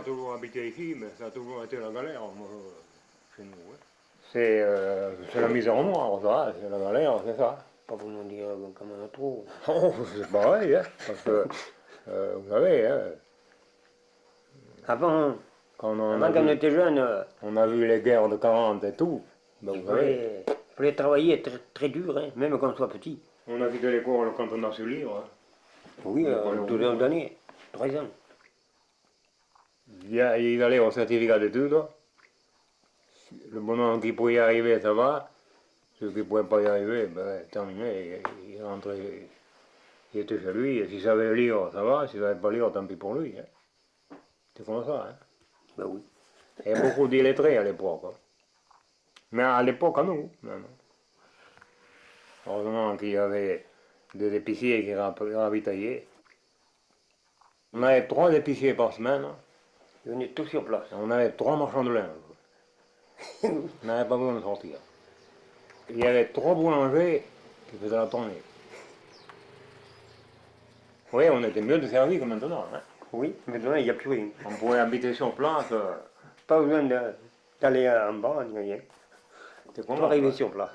a toujours habité ici, mais ça a toujours été la galère, moi, chez nous. Ouais. C'est la misère en noir, ça, c'est la galère, c'est ça. Pas pour nous dire comme on a trop. Oh, c'est pareil, hein, parce que, vous savez, hein, Avant, quand on a avant quand on vu, était jeune, on a vu les guerres de 40 et tout, ben, vous savez, il fallait travailler très, très dur, hein, même quand on soit petit. on a quitté l'école quand on a su lire. Hein. Oui, On est pas allé au 12 bout, ans hein. d'année, 3 ans. Il allait au certificat d'études, le bonhomme qui pouvait y arriver, ça va, ceux qui ne pouvaient pas y arriver, ben, terminé, il rentrait, il était chez lui, et s'il savait lire, ça va, s'il ne savait pas lire, tant pis pour lui. Hein. C'est comme ça. Hein. Ben oui. Il y a beaucoup d'illettrés à l'époque. Hein. Mais à l'époque, à nous, non, non. Heureusement qu'il y avait des épiciers qui ravitaillaient. On avait 3 épiciers par semaine. Ils venaient tous sur place. On avait 3 marchands de linge. On n'avait pas besoin de sortir. Il y avait 3 boulangers qui faisaient la tournée. Oui, on était mieux desservis que maintenant. Hein. Oui, maintenant il n'y a plus rien. On pouvait habiter sur place. Pas besoin d'aller en bas, ni rien. C'était Tout comment arriver ça. sur place.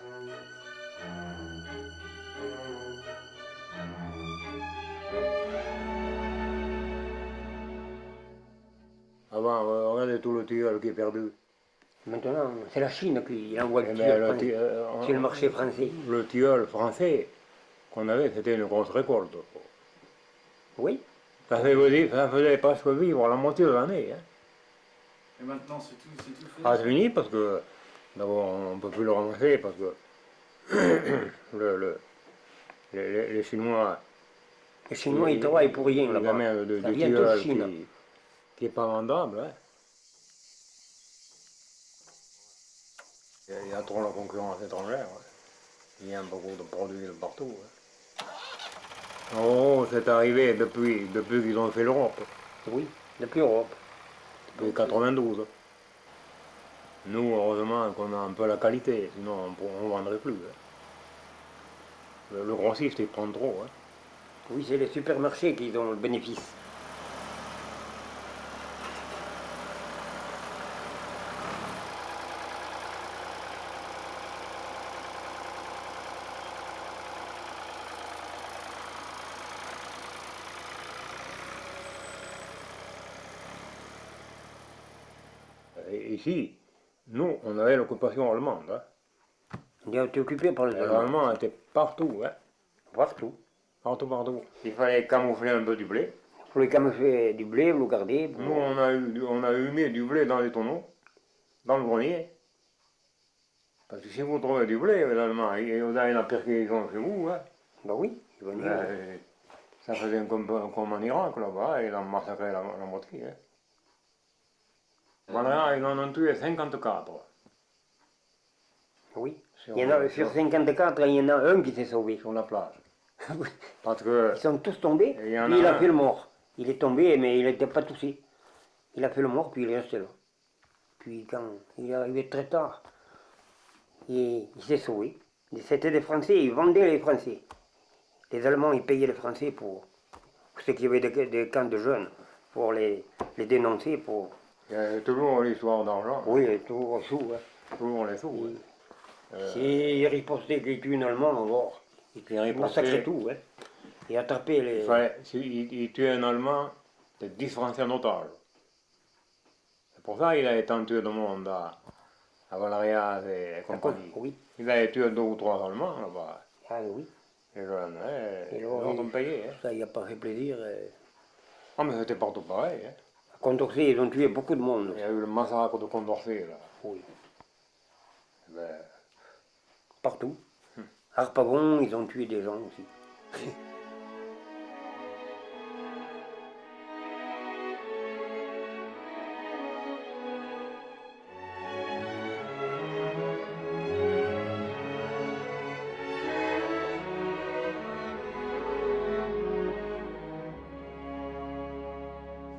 Avant, regardez tout le tilleul qui est perdu. Maintenant, c'est la Chine qui envoie le Eh tilleul ben, sur le marché français. le tilleul français qu'on avait, c'était une grosse récolte. Oui, Ça faisait presque vivre la moitié de l'année. Hein. Et maintenant, c'est tout fait. Ah, c'est fini parce que, d'abord, on ne peut plus le ramasser parce que les Chinois, les Chinois ils travaillent pour rien ils là-bas. amènent Ça du vient tout de tilleul Chine. qui n'est pas vendable. Hein. Il y a trop la concurrence étrangère. Hein. Il y a beaucoup de produits de partout. Hein. Oh, c'est arrivé depuis qu'ils ont fait l'Europe, Oui, depuis Europe. depuis 92. Nous, heureusement qu'on a un peu la qualité, sinon on ne vendrait plus. Hein. Le grossiste, il prend trop. Hein. Oui, c'est les supermarchés qui ont le bénéfice. Et ici, nous, on avait l'occupation allemande. Hein. On a été occupé par les Les Allemands. Allemands étaient partout, hein. Partout. Partout, partout. Il fallait camoufler un peu du blé. Pour les camoufler du blé, vous le gardez. Nous, on a humé du blé dans les tonneaux, dans le grenier. Parce que si vous trouvez du blé, les Allemands, et vous avez la perquisition chez vous, hein, Ben oui, ils venaient. ben, ça faisait comme en Irak là-bas, ils ont massacré la moitié. Hein. Voilà, ils en ont tué 54. Oui. Il y en a, sur 54, il y en a un qui s'est sauvé. Sur la plage. Parce que Ils sont tous tombés, il y en puis il a un. fait le mort. Il est tombé, mais il n'était pas touché. Il a fait le mort, puis il est resté là. Puis quand il est arrivé très tard, il s'est sauvé. C'était des Français, ils vendaient les Français. Les Allemands, ils payaient les Français pour ceux qui avaient des camps de jeunes, pour les dénoncer, pour... Il y a toujours l'histoire d'argent. Oui, toujours sous. Hein. Toujours les sous. Et, Hein. si ripostait qu'il tue un Allemand, alors, il massacrait tout. Hein. Et attrapait les... Il tuait un Allemand, c'est 10 Français en otage. C'est pour ça qu'il a été tué de monde à Valérias et compagnie. Oui. Il a tué 2 ou 3 Allemands là-bas. Ah oui. Les jeunes, Et ils alors, ont payé. Hein. ça, il n'a pas fait plaisir. Ah, mais c'était partout pareil. Hein. À Condorcet, ils ont tué beaucoup de monde. Il y a eu le massacre de Condorcet, là. Oui. Ben, Partout. À Harpagon, ils ont tué des gens aussi.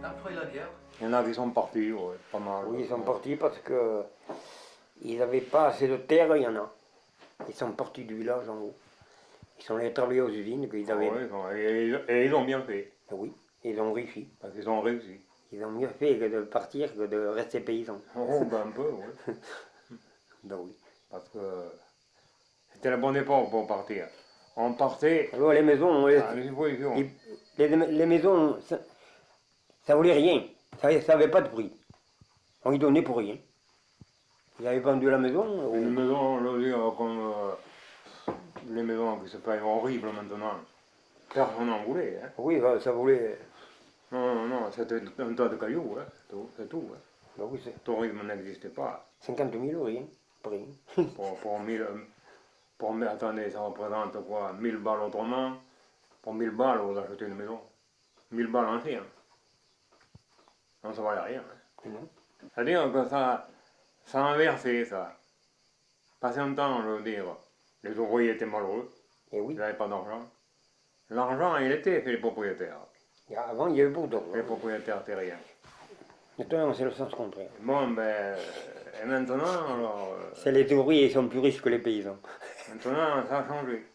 Après la guerre, il y en a qui sont partis, ouais, pas mal. Oui, ils sont partis parce que ils n'avaient pas assez de terre, il y en a. Ils sont partis du village en haut. Ils sont allés travailler aux usines qu'ils avaient. Ouais, et ils ont bien fait, Oui, ils ont réussi. parce qu'ils ont réussi. Ils ont mieux fait que de partir que de rester paysans. Oh, ben un peu, oui. Ben oui. Parce que c'était la bonne époque pour partir. On partait Alors les maisons, à l'exposition. les maisons, ça voulait rien. Ça n'avait pas de prix. On y donnait pour rien. Ils avaient vendu la maison. Une maison, je veux dire, comme les maisons qui se payent horribles maintenant. Personne n'en voulait. Hein. Oui, ça voulait. Non, c'était un tas de cailloux, hein. C'est tout. Hein. Ben oui, c'est Le tourisme n'existait pas. 50 000, rien. Pour rien. Attendez, ça représente quoi 1000 balles autrement. Pour 1000 balles, vous achetez une maison. 1000 balles anciennes. Non, ça valait rien. Hein. Non. C'est-à-dire que ça a inversé, ça. Passé un temps, je veux dire, les ouvriers étaient malheureux. Et oui. Ils n'avaient pas d'argent. L'argent, il était chez les propriétaires. Avant, il y avait beaucoup d'or. Les propriétaires terriens. Maintenant, c'est le sens contraire. Bon, ben, et maintenant, alors, C'est les ouvriers qui sont plus riches que les paysans. maintenant, ça a changé.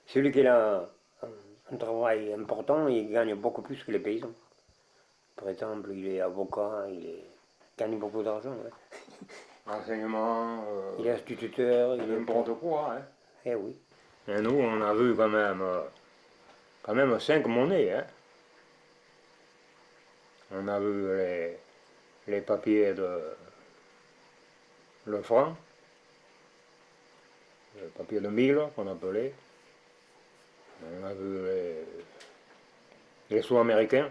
Celui qui a un travail important, il gagne beaucoup plus que les paysans. Par exemple, il est avocat, gagne beaucoup d'argent. Hein. Enseignement, Il est instituteur, il est n'importe quoi. Hein. Eh oui. Et nous, on a vu quand même 5 monnaies. Hein. On a vu les papiers de le franc, le papier de 1000 qu'on appelait. On a vu les sous américains.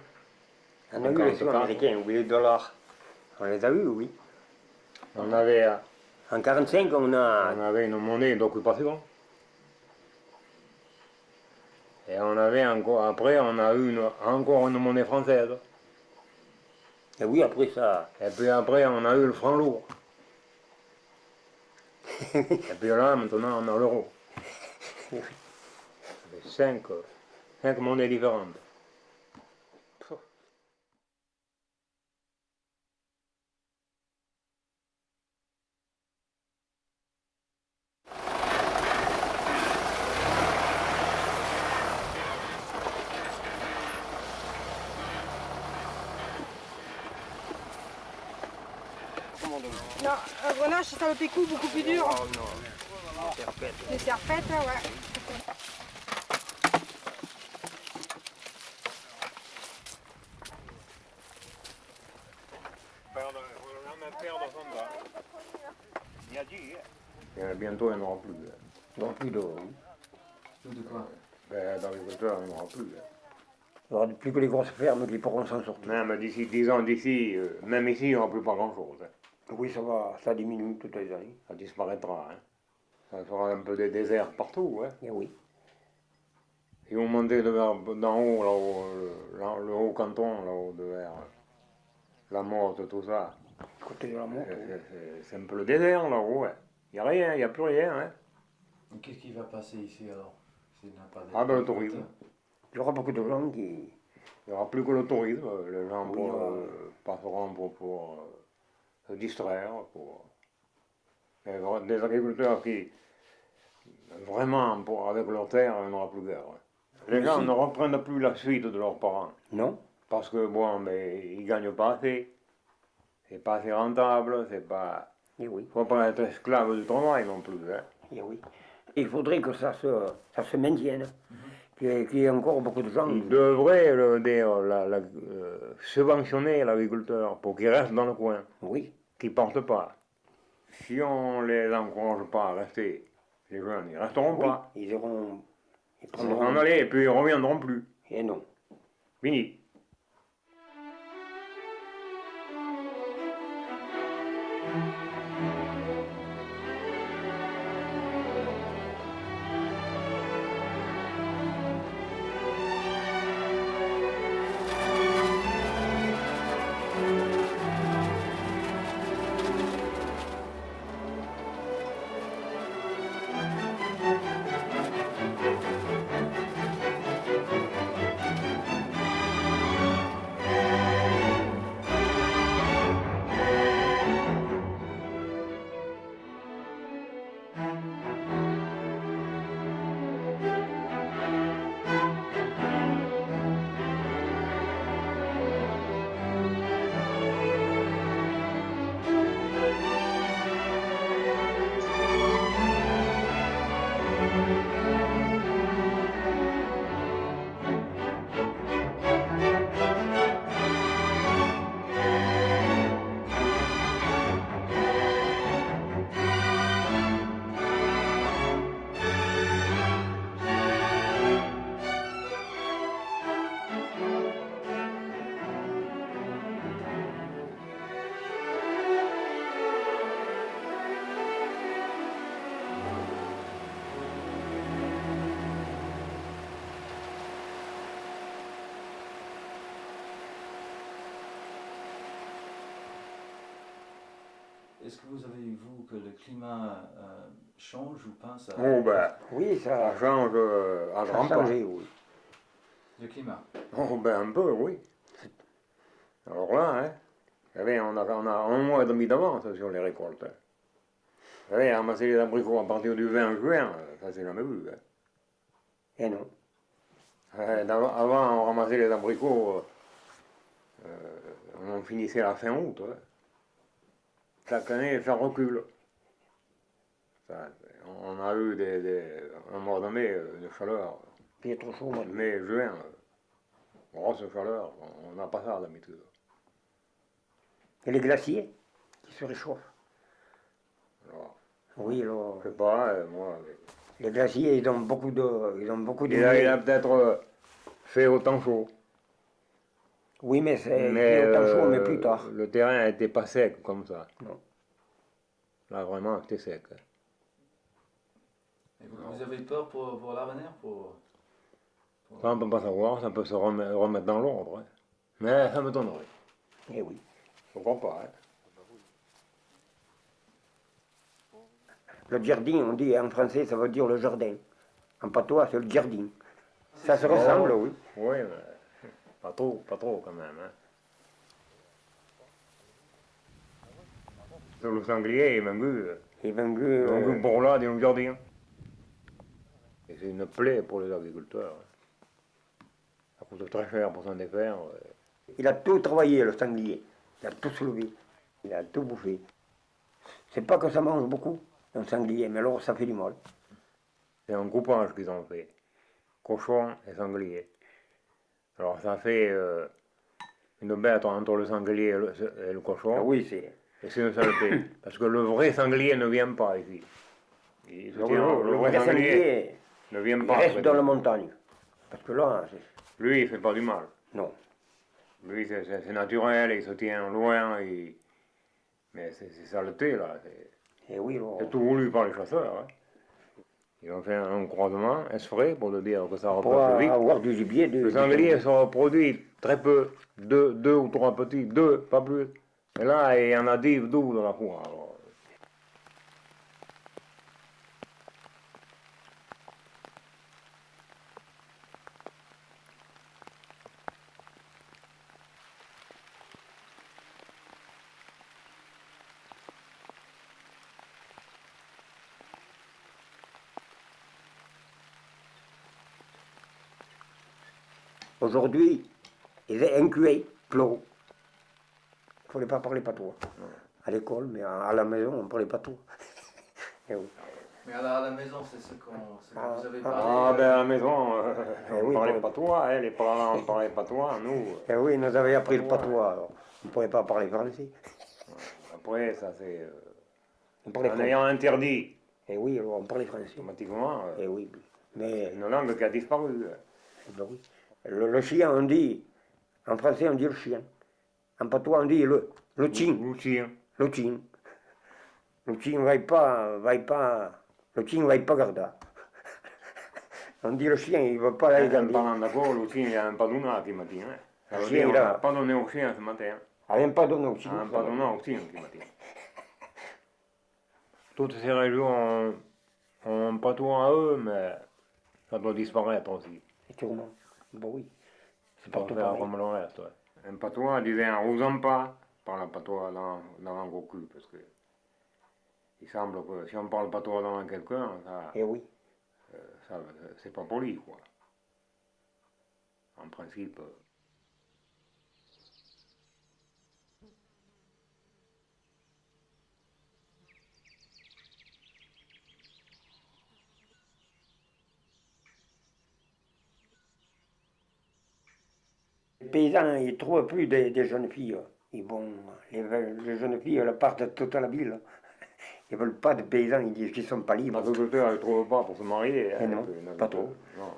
On a eu les sous américains, oui, les dollars. On les a eu, oui. On avait, En 1945, on avait une monnaie d'occupation. Et on avait encore, après, on a eu encore une monnaie française. Et oui, après ça. Et puis après, on a eu le franc lourd. Et puis là, maintenant, on a l'euro. Cinq monnaies différentes. Non, un grenage, c'est ça le pécou beaucoup plus dur. Oh non, Les serpettes, ouais. Bientôt, il n'y en aura plus. Il n'y aura plus d'eau. Tout de quoi? Ben, dans l'agriculteur, il n'y en aura plus. Il n'y aura plus que les grosses fermes qui pourront s'en sortir. Même d'ici 10 ans, même ici, il n'y aura plus pas grand-chose. Hein. Oui, ça diminue toutes les années. Ça disparaîtra. Hein. Ça fera un peu des déserts partout. Hein. Et oui. Si vous montez d'en haut, le haut canton, là-haut, vers la Motte, tout ça, Côté de la Motte. c'est un peu le désert là-haut. Hein. Il n'y a rien, il n'y a plus rien. Hein. Qu'est-ce qui va passer ici alors? S'il n'y a pas Ah ben le tourisme. Il y aura beaucoup de gens qui. Il n'y aura plus que le tourisme. Les gens Oui, passeront pour se distraire. Des agriculteurs qui, vraiment, avec leur terre, il n'y en aura plus guère. Les gens ne reprennent plus la suite de leurs parents. Non. Parce que, bon, mais ils ne gagnent pas assez. C'est pas assez rentable, c'est pas... Et oui. Il ne faut pas être esclave du travail non plus. Hein. Et oui. Il faudrait que ça se maintienne. Qu'il y ait encore beaucoup de gens. Ils devraient subventionner l'agriculteur pour qu'il reste dans le coin, Oui. qu'il ne parte pas. Si on ne les encourage pas à rester, les jeunes, ils ne resteront Oui. pas. Ils iront. Ils Ils vont prendront. s'en aller et puis ils ne reviendront plus. Et non. Fini. est-ce que vous avez vu que le climat change ou pas ça, Oh ben, Oui, ça change à ça grands a pas. changé, oui. le climat? Oh ben un peu, oui. Alors là, hein, vous savez, on a 1 mois et demi d'avance sur les récoltes. Vous savez, ramasser les abricots à partir du 20 juin, ça c'est jamais vu. Hein. Et non. Avant, on ramassait les abricots, on finissait à la fin août. Hein. Chaque année, ça recule. Ça, on a eu un mois de mai, de chaleur. Puis il est trop chaud, moi. Mai, juin, grosse chaleur, on n'a pas ça d'habitude. Et les glaciers qui se réchauffent. Alors, Oui, alors, je sais pas, moi. les glaciers, ils ont beaucoup de. Ils ont beaucoup de. Il a peut-être fait autant chaud. Oui, mais c'est Mais autant chaud, mais plus tard. le terrain n'était pas sec comme ça. Non. Là, vraiment, c'était sec. Et vous avez peur pour l'avenir Ça, on ne peut pas savoir, ça peut se remettre dans l'ordre. Hein. Mais ça me donnerait. Eh oui. Je ne crois pas. Hein. Le jardin, on dit en français, ça veut dire le jardin. En patois, c'est le jardin. Ça se ressemble, oui. Oui, mais pas trop quand même. Hein. Sur le sanglier, il vendu Il vendu. pour là dans le jardin. Et c'est une plaie pour les agriculteurs. Ça coûte très cher pour s'en défaire. Il a tout travaillé, le sanglier. Il a tout soulevé. Il a tout bouffé. C'est pas que ça mange beaucoup, un sanglier, mais alors ça fait du mal. C'est un coupage qu'ils ont fait. Cochon et sanglier. Alors ça fait une bête entre le sanglier et le cochon. Ah oui, c'est. Et c'est une saleté. Parce que le vrai sanglier ne vient pas ici. Le vrai sanglier ne vient Il pas. reste dans la montagne. Parce que là, Lui, il ne fait pas du mal. non. Lui, c'est naturel, il se tient loin. Mais c'est saleté, là. Et oui, alors, C'est tout voulu par les chasseurs. Hein. Ils ont fait un croisement exprès pour te dire que ça pour repousse vite. avoir du gibier. Le sanglier se reproduit très peu. Deux ou trois petits, pas plus. Et là, il y en a 10, 12 dans la foire. Alors. Aujourd'hui, ils est incué, clos. Il ne fallait pas parler patois. À l'école, mais à la maison, on ne parlait pas tout. Et oui. Mais à la maison, c'est ce que vous avez parlé. Ah, ben à la maison, on oui, parlait bon. patois, hein, les parents parlaient patois, nous. Et oui, ils nous avaient appris le patois, alors on ne pouvait pas parler français. Après, ça c'est. On parlait En français. ayant interdit, Et oui, alors on parlait français. automatiquement, Et oui, mais une langue qui a disparu. ben oui. Le chien, on dit, en français, on dit le chien. En patois, on dit le chien. Le chien. Le chien. Le chien ne le chien va pas garder. On dit le chien, il ne va pas aller En garder. parlant d'accord, le chien, il a un pas donné qui matin. Hein. Ça veut Le chien, dire, on il a- n'a pas donné au chien ce matin. Elle n'aime pas donner au chien. Un pas donné au chien qui matin. Toutes ces régions ont un patois à eux, mais ça doit disparaître aussi. Sûrement. Bon oui. C'est Pour partout faire pareil. comme le reste. Ouais. Un patois disait en osant pas, par le patois dans un gros cul, parce que il semble que si on parle patois devant quelqu'un, Et oui. c'est pas poli, quoi. En principe. Les paysans, ils ne trouvent plus des jeunes filles. Les jeunes filles, elles partent toutes à la ville. Ils ne veulent pas de paysans, ils disent qu'ils ne sont pas libres. L'agriculteur, il ne trouve pas pour se marier. Eh non, pas trop. Non,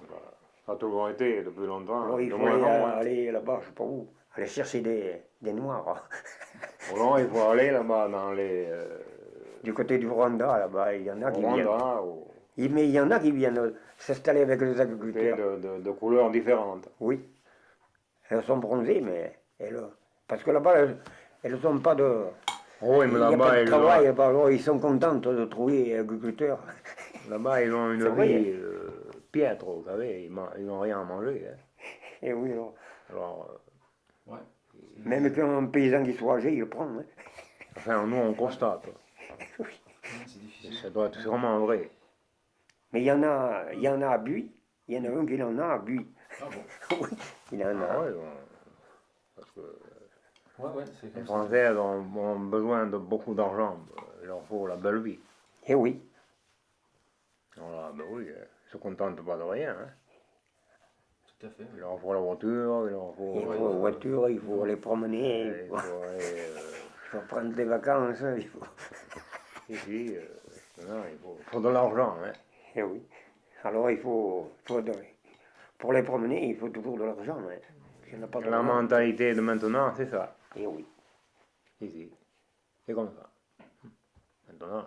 ça a toujours été depuis longtemps. Alors il de faut moins en moins. aller là-bas, je ne sais pas où, aller chercher des noirs. Alors, il faut aller là-bas dans les. Du côté du Rwanda, là-bas, il y en a qui viennent. Rwanda, ou Mais il y en a qui viennent s'installer avec les agriculteurs. de couleurs différentes. Oui. Elles sont bronzées, mais elles. Parce que là-bas, elles ne sont pas de Oui, mais Il n'y a là-bas, pas de travail, alors ils sont contents toi, de trouver agriculteurs. là-bas, ils ont une C'est vrai, vie piètre, vous savez, ils n'ont rien à manger. Hein. Et oui, alors, Alors, Ouais. même qu'un paysan qui soit âgé, il le prend. Hein. enfin, nous, on constate. C'est difficile. Ça doit être sûrement vrai. Mais il y en a à Buis. Il y en a un qui en a à Buis. Ah bon? Oui, il en a. Ah ouais, parce que Ouais, c'est les comme ça. Français ont besoin de beaucoup d'argent. Il leur faut la belle vie. Et oui, Alors là, ben oui, ils se contentent pas de rien. Hein. Tout à fait. Il leur faut la voiture, il leur il faut, faut une voiture, il faut aller promener, il faut aller il faut prendre des vacances. Il faut... ici. Non, il faut de l'argent. Hein. Et oui. Alors pour les promener, il faut toujours de l'argent. Hein. S'il n'y en a pas La d'argent. mentalité de maintenant, c'est ça. Et oui. Ici. C'est comme ça. Maintenant,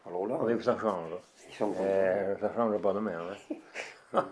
Alors là, il faudrait que ça change. ils sont contents. Ça change pas demain. Hein.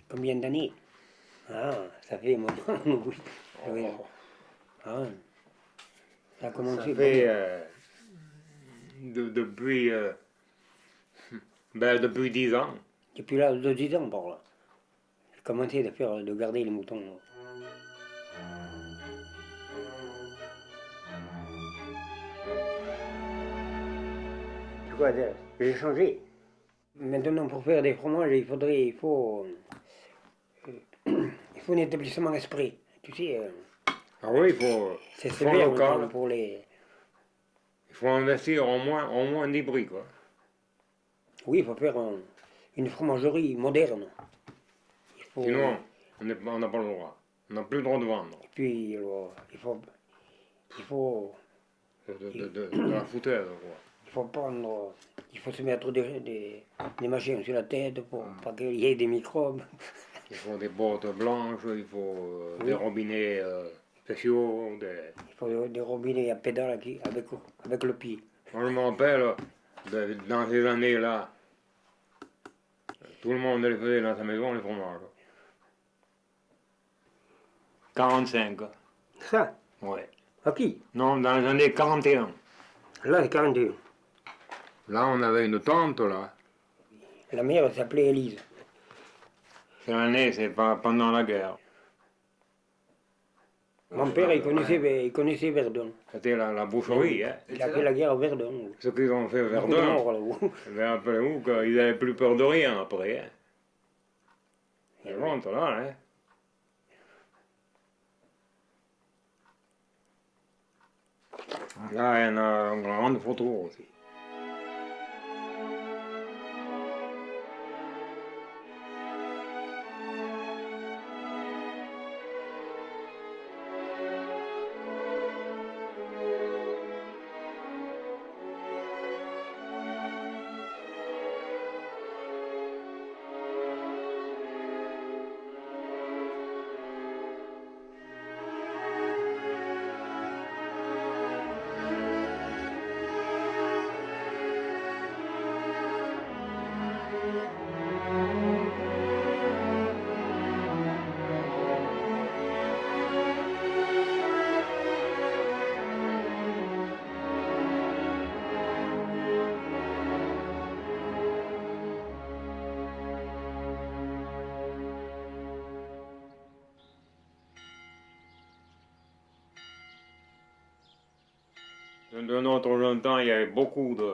Combien d'années? Ah, ça fait un moment, oui. Oui. Ah, ça a Ça commencé fait bon, depuis 10 ans. depuis l'âge de 10 ans par là. J'ai commencé de garder les moutons. Là. Tu vois, j'ai changé. Maintenant, pour faire des fromages, il faut un établissement esprit. Tu sais, Ah oui, c'est faut sévère local. pour les... Il faut investir au moins 10 prix, quoi. Oui, il faut faire une fromagerie moderne. Il faut... Sinon, on n'a pas le droit. On n'a plus le droit de vendre. Et puis, alors, il faut, De la foutaise, quoi. il faut prendre, il faut se mettre des machines sur la tête pour pas qu'il y ait des microbes. Il faut des bottes blanches, il faut des robinets spéciaux. Il faut des robinets à pédale avec le pied. Moi, je me rappelle, dans ces années-là, tout le monde les faisait dans sa maison, les fromages. 45. Ça, Ouais. à qui? Non, dans les années 41. Là, c'est 42. Là, on avait une tante, là. La mère elle s'appelait Élise. C'est l'année, c'est pas pendant la guerre. Mon père, il connaissait Verdun. C'était la boucherie, hein. Il a fait la guerre à Verdun. Ce qu'ils ont fait Beaucoup de Verdun, morts, là-haut. mais rappelez-vous qu'ils n'avaient plus peur de rien après. Hein. C'est honte, là, hein. Là, il y en a une grande photo aussi. De notre jeune temps, il y avait beaucoup de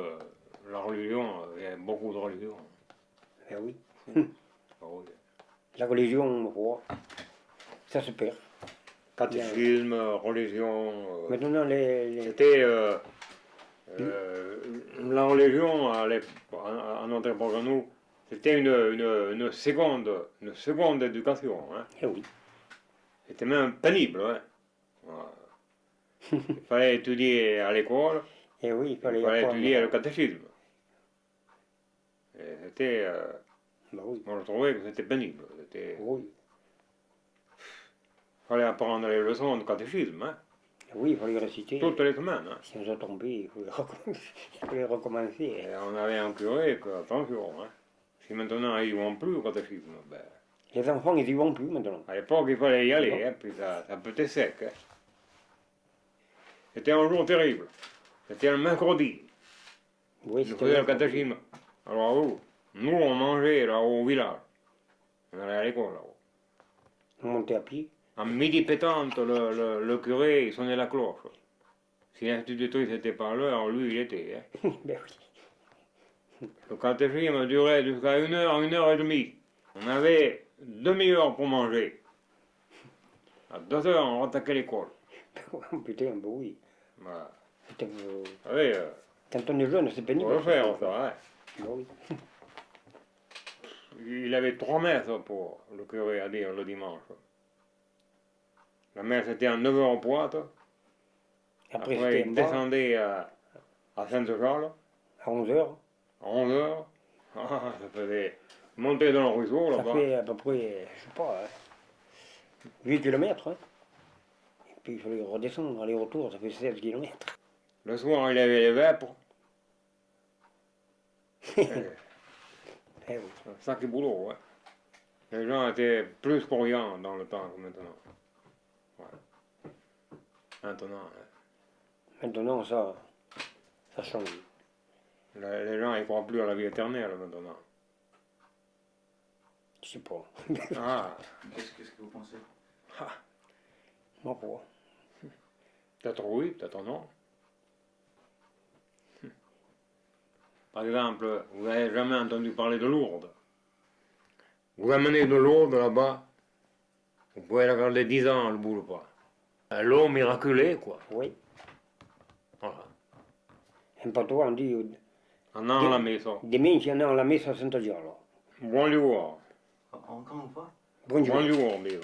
la religion, il y avait beaucoup de religion. Ben oui. Ah oui. La religion, oh, ça se perd. catéchisme, religion. Maintenant, C'était la religion à notre époque, à nous, c'était une seconde éducation. Hein. Eh oui. C'était même pénible. Hein. Voilà. Il fallait étudier à l'école, Eh oui, il fallait étudier le catéchisme. Et c'était, Bah oui. moi je trouvais que c'était pénible. Oui. Il fallait apprendre les leçons de catéchisme, hein, Oui, il fallait réciter. toutes les semaines. Hein. Si on s'est trompé, il fallait recommencer. Et on avait un curé que, attention, hein, si maintenant ils ne vont plus au catéchisme, ben, Les enfants, ils y vont plus maintenant. à l'époque il fallait y aller, hein, puis ça pétait sec. Hein. C'était un jour terrible. C'était un mercredi. Oui, Je faisais le catéchisme. Alors nous on mangeait là au village. On allait à l'école là-haut. On montait à pied. À midi pétante, le curé il sonnait la cloche. Si l'institutrice n'était pas là, alors lui il était. Hein. Ben oui. Le catéchisme durait jusqu'à 1 heure et demie. On avait demi-heure pour manger. À 2 heures, on attaquait l'école. Putain, ben oui. Voilà. Putain, Vous savez, quand on est jeune, c'est pénible. faut le faire ça. Hein. Ben oui. Il avait 3 messes pour le curé à dire le dimanche. La messe était à 9 heures au pointe. Après, Après, c'était il en bas, descendait à Sainte-Charles à 11 heures. à 11 heures. Ah, ça faisait monter dans le ruisseau Ça là-bas. fait à peu près, je sais pas, 8 km. Hein. Et puis il fallait redescendre, aller-retour, ça fait 16 km. Le soir, il avait les vêpres. Eh oui. Un sacré boulot, ouais. Les gens étaient plus croyants dans le temps que maintenant. Ouais. Maintenant, hein, Maintenant, ça change. les gens ils croient plus à la vie éternelle maintenant. Je sais pas. Ah, Qu'est-ce que vous pensez? Moi, quoi. peut-être oui, peut-être non. Par exemple, vous n'avez jamais entendu parler de Lourdes. Vous amenez de Lourdes là-bas, vous pouvez la garder 10 ans, elle ne bouge pas. L'eau miraculée, quoi. Oui. Voilà. Un peu toi, on dit, En allant à la maison. dimanche, il y en a à la messe à Saint-Giorgio. Bonjour. Encore une fois? Bonjour. Bonjour, disons.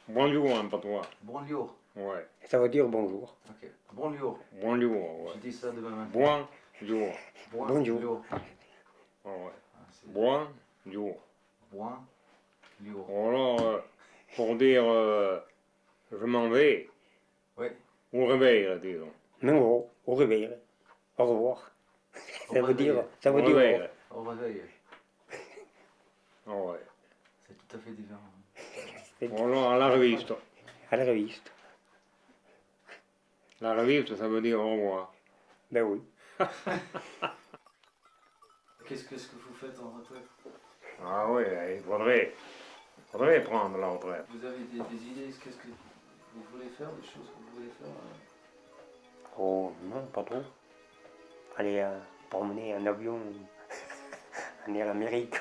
Bonjour, en patois. Bonjour. Ouais. Ça veut dire bonjour. Ok. Bonjour. Bonjour, ouais. Je dis ça demain matin. Bonjour. Bonjour. Ah ouais. Ah, c'est Bonjour. bonjour. Alors, pour dire je m'en vais, Oui. ou réveil, disons. Non, au réveil. Au revoir. Ça veut dire, ça Au veut dire, réveil. Au réveil. Ah ouais. C'est tout à fait différent. Alors, à la reviste. à la reviste. La reviste, ça veut dire au revoir. Ben oui. Qu'est-ce que vous faites en retraite? Ah oui, il faudrait prendre la retraite. Vous avez des idées? Qu'est-ce que vous voulez faire? Des choses que vous voulez faire? Oh non, pas trop. Aller promener en avion, aller à l'Amérique.